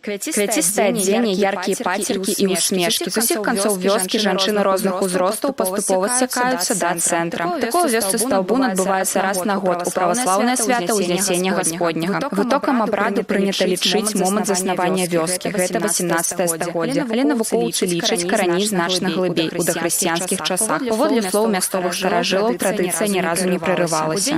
Квяцістае адзенне, яркія пацеркі і ўсмешкі. З усіх канцоў вёскі жанчыны розных узростаў паступова сцякаюцца да цэнтра. Такое ў вёсцы Стаўбун адбываецца раз на год у праваслаўнае свята Узнясення Гасподняга. Вытокам абраду прынята лічыць момант заснавання вёскі. Гэта 18 стагоддзе. Але навукоўцы лічаць карані значна глыбей у дахрысціянскіх часах. Паводле слоў мясцовых старажылаў традыцыя ні разу не прерывалася.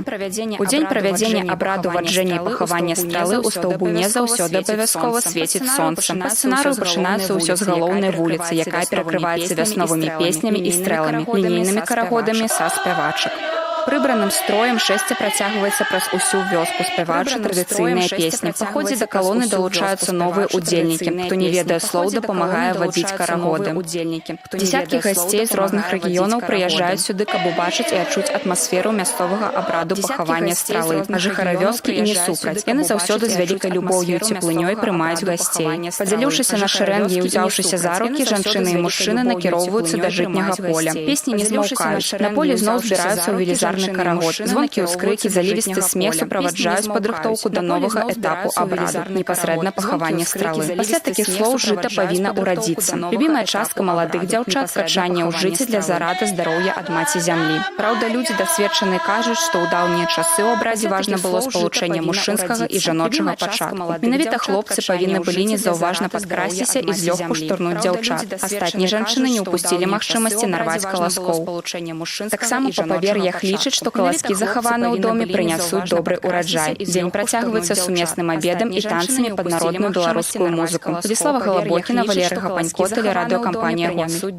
У дзень правядзення абраду ваджэння і пахавання стралы ў Стаўбуне заўсёды абавязкова свеціць сонца. Па сцэнарыю пачынаецца ўсё з галоўнай вуліцы, якая перакрываецца вясновымі песнямі і стрэлами, лінейнымі карагодамі са спявачак. Прыбраным строем шэсце працягваецца праз усю вёску, спяваючы традыцыйныя песні. Па ходзе да калоны далучаюцца новыя удзельнікі. Хто не ведае слоў, дапамагае вадзіць карагоды. Дзесяткі гасцей з розных рэгіёнаў прыязджаюць сюды, каб убачыць і адчуць атмасферу мясцовага абраду пахавання стралы. А жыхары вёскі і не супраць. Яны заўсёды з вялікай любоўю і цеплынёй прымаюць гасцей. Падзяліўшыся на шэрэнгі і ўзяўшыся за рукі, жанчыны і мужчыны накіроўваюцца да жытняга поля. Песні не змаўкаюць. На полі зноў збіраюцца ў велізарны карагод. Звонкія ўскрыкі, залівісты смех суправаджаюць падрыхтоўку да новага этапу абраду, непасрэдна пахавання стралы. Пасля такіх слоў жыта павінна ўрадзіцца. Любімая частка маладых дзяўчат качанне ў жыце для зарады здароўя ад маці зямлі. Праўда, людзі дасведчаныя кажуць, што ў даўнія часы ў абрадзе важна было спалучэнне мужчынскага і жаночага пачатку. Менавіта хлопцы павінны былі незаўважна падкрасціся і злёгку штурнуць дзяўчат. Астатнія жанчыны не ўпусцілі магчымасці нарваць каласкоў. Таксама па павер'ях лічаць, што каласкі захаваны ў доме прынясуць добры ўраджай. Дзень працягваецца сумесным абедам і танцамі пад народную беларускую музыку. Владислава Галабокіна, Валерый Гапанько, тэлерадыёкампанія «Гомель».